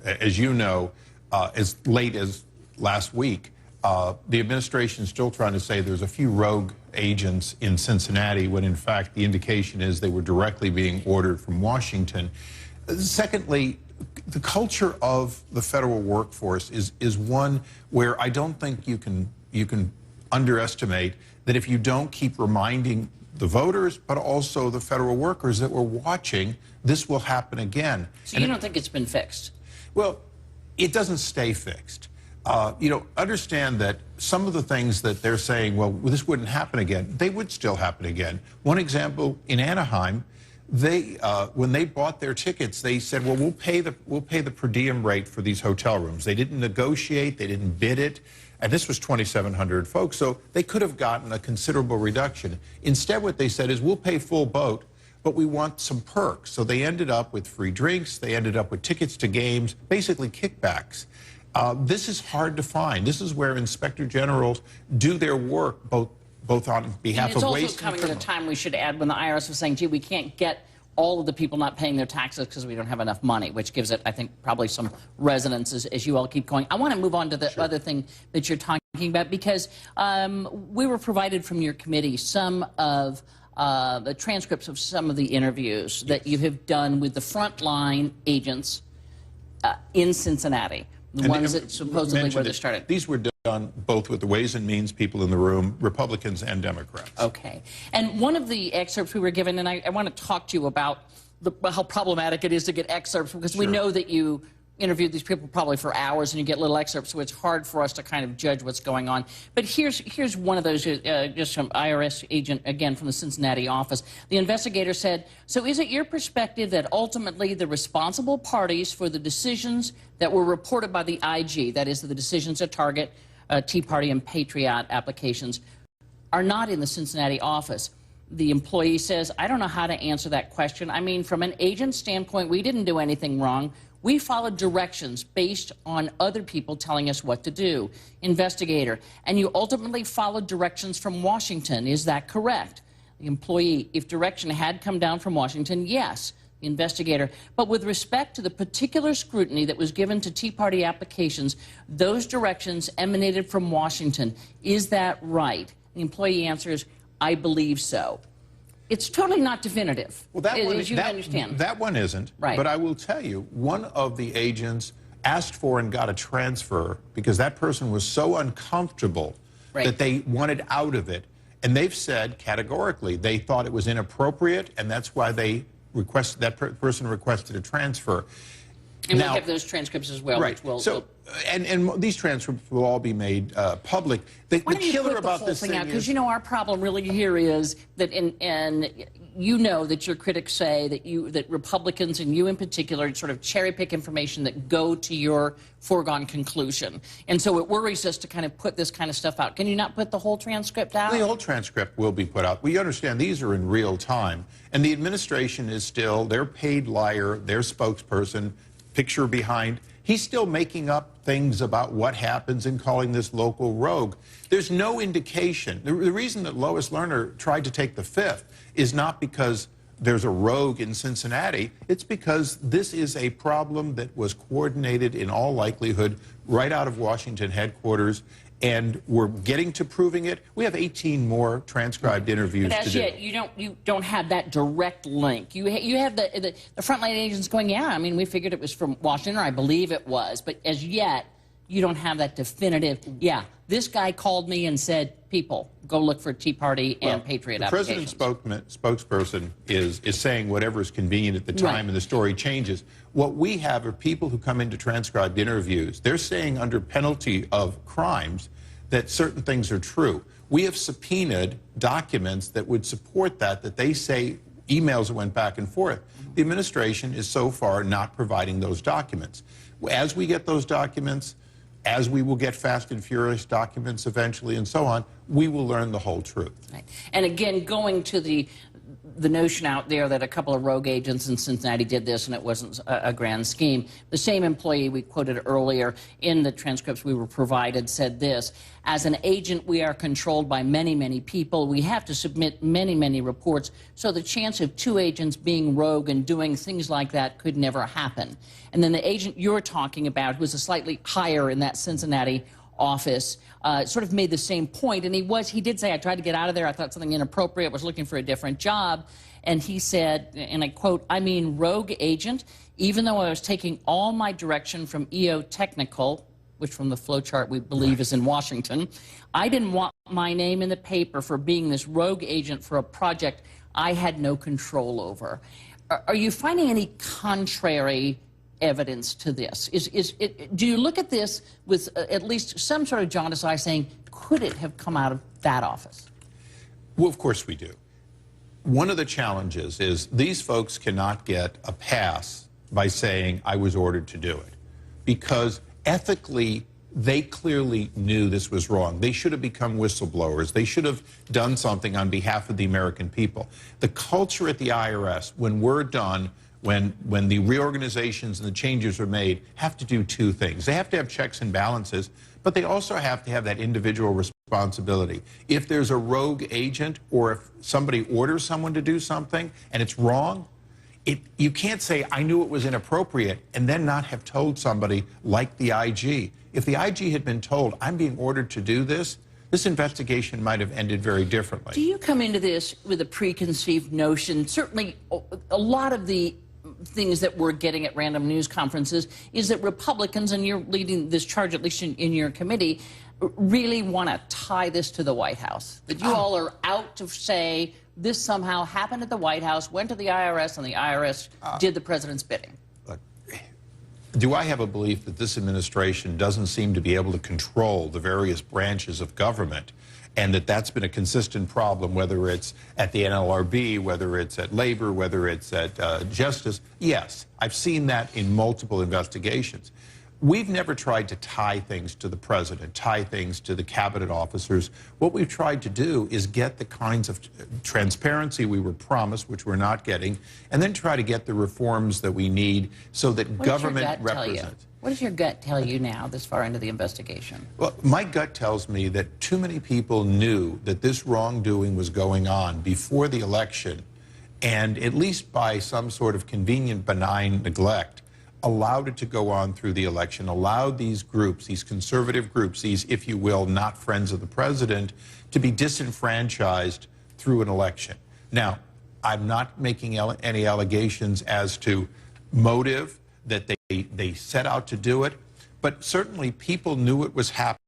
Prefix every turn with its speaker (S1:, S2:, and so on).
S1: As you know, as late as last week, the administration is still trying to say there's a few rogue agents in Cincinnati when, in fact, the indication is they were directly being ordered from Washington. Secondly, the culture of the federal workforce is one where I don't think you can underestimate that if you don't keep reminding the voters, but also the federal workers that we're watching, this will happen again.
S2: So you don't think it's been fixed?
S1: Well, it doesn't stay fixed. You know, understand that some of the things that they're saying, well, this wouldn't happen again, they would still happen again. One example, in Anaheim, they when they bought their tickets, they said, well, we'll pay the per diem rate for these hotel rooms. They didn't negotiate, they didn't bid it, and this was 2,700 folks, so they could have gotten a considerable reduction. Instead, what they said is, we'll pay full boat, but we want some perks. So they ended up with free drinks, they ended up with tickets to games, basically kickbacks. This is hard to find. This is where inspector generals do their work, both on behalf of waste and criminal.
S2: It's also coming at a time, we should add, when the IRS was saying, gee, we can't get all of the people not paying their taxes because we don't have enough money, which gives it, I think, probably some resonance as you all keep going. I want to move on to the other thing that you're talking about, because we were provided from your committee some of the transcripts of some of the interviews that you have done with the frontline agents in Cincinnati. The ones that supposedly were the started.
S1: These were done both with the Ways and Means people in the room, Republicans and Democrats.
S2: Okay. And one of the excerpts we were given, and I want to talk to you about how problematic it is to get excerpts, because we know that you interviewed these people probably for hours and you get little excerpts, so it's hard for us to kind of judge what's going on. But here's one of those, just from IRS agent, again, from the Cincinnati office. The investigator said, so is it your perspective that ultimately the responsible parties for the decisions that were reported by the IG, that is the decisions that target Tea Party and Patriot applications, are not in the Cincinnati office? The employee says, I don't know how to answer that question. I mean, from an agent standpoint, we didn't do anything wrong. We followed directions based on other people telling us what to do. Investigator, and you ultimately followed directions from Washington. Is that correct? The employee, if direction had come down from Washington, yes. The investigator, but with respect to the particular scrutiny that was given to Tea Party applications, those directions emanated from Washington. Is that right? The employee answers, I believe so. It's totally not definitive,
S1: well, that one,
S2: as you understand.
S1: That one isn't.
S2: Right.
S1: But I will tell you, one of the agents asked for and got a transfer because that person was so uncomfortable that they wanted out of it. And they've said categorically they thought it was inappropriate, and that's why they requested, that person requested a transfer.
S2: And we'll have those transcripts as well.
S1: Right.
S2: Which will,
S1: so, and these transcripts will all be made public. The killer about this thing is,
S2: because you know our problem really here is that, and you know that your critics say that Republicans and you in particular sort of cherry pick information that go to your foregone conclusion, and so it worries us to kind of put this kind of stuff out. Can you not put the whole transcript out?
S1: The whole transcript will be put out. We understand these are in real time, and the administration is still their paid liar, their spokesperson. Picture behind, he's still making up things about what happens and calling this local rogue. There's no indication. The reason that Lois Lerner tried to take the fifth is not because there's a rogue in Cincinnati. It's because this is a problem that was coordinated in all likelihood right out of Washington headquarters, and we're getting to proving it. We have 18 more transcribed interviews to do.
S2: But as yet, you don't have that direct link. You have the frontline agents going, yeah, I mean, we figured it was from Washington, or I believe it was. But as yet, you don't have that definitive, yeah, this guy called me and said, people, go look for Tea Party and Patriot applications.
S1: The president's spokesperson is saying whatever is convenient at the time, and the story changes. What we have are people who come into transcribed interviews. They're saying under penalty of crimes that certain things are true. We have subpoenaed documents that would support that they say emails that went back and forth. The administration is so far not providing those documents. As we get those documents, as we will get Fast and Furious documents eventually and so on, we will learn the whole truth.
S2: Right. And again, going to the notion out there that a couple of rogue agents in Cincinnati did this and it wasn't a grand scheme. The same employee we quoted earlier in the transcripts we were provided said this: as an agent, we are controlled by many, many people. We have to submit many, many reports. So the chance of two agents being rogue and doing things like that could never happen. And then the agent you're talking about, who was a slightly higher in that Cincinnati office, sort of made the same point. And he did say, I tried to get out of there. I thought something inappropriate, was looking for a different job. And he said, and I quote, I mean, rogue agent, even though I was taking all my direction from EO Technical, which from the flowchart we believe is in Washington, I didn't want my name in the paper for being this rogue agent for a project I had no control over. Are you finding any contrary evidence to this? Do you look at this with at least some sort of jaundiced eye saying, could it have come out of that office?
S1: Well, of course we do. One of the challenges is these folks cannot get a pass by saying, I was ordered to do it. Because ethically, they clearly knew this was wrong. They should have become whistleblowers. They should have done something on behalf of the American people. The culture at the IRS, when we're done, when the reorganizations and the changes are made, have to do two things. They have to have checks and balances, but they also have to have that individual responsibility. If there's a rogue agent or if somebody orders someone to do something and it's wrong, you can't say, I knew it was inappropriate, and then not have told somebody like the IG. If the IG had been told, I'm being ordered to do this, this investigation might have ended very differently.
S2: Do you come into this with a preconceived notion? Certainly, a lot of the things that we're getting at random news conferences is that Republicans, and you're leading this charge, at least in your committee, really want to tie this to the White House. That you all are out to say this somehow happened at the White House, went to the IRS, and the IRS did the president's bidding.
S1: Look, do I have a belief that this administration doesn't seem to be able to control the various branches of government, and that that's been a consistent problem, whether it's at the NLRB, whether it's at Labor, whether it's at Justice? Yes, I've seen that in multiple investigations. We've never tried to tie things to the president, tie things to the cabinet officers. What we've tried to do is get the kinds of transparency we were promised, which we're not getting, and then try to get the reforms that we need so that government represents.
S2: What does your gut tell you now, this far into the investigation?
S1: Well, my gut tells me that too many people knew that this wrongdoing was going on before the election, and at least by some sort of convenient, benign neglect, allowed it to go on through the election, allowed these groups, these conservative groups, these, if you will, not friends of the president, to be disenfranchised through an election. Now, I'm not making any allegations as to motive, that they set out to do it, but certainly people knew it was happening.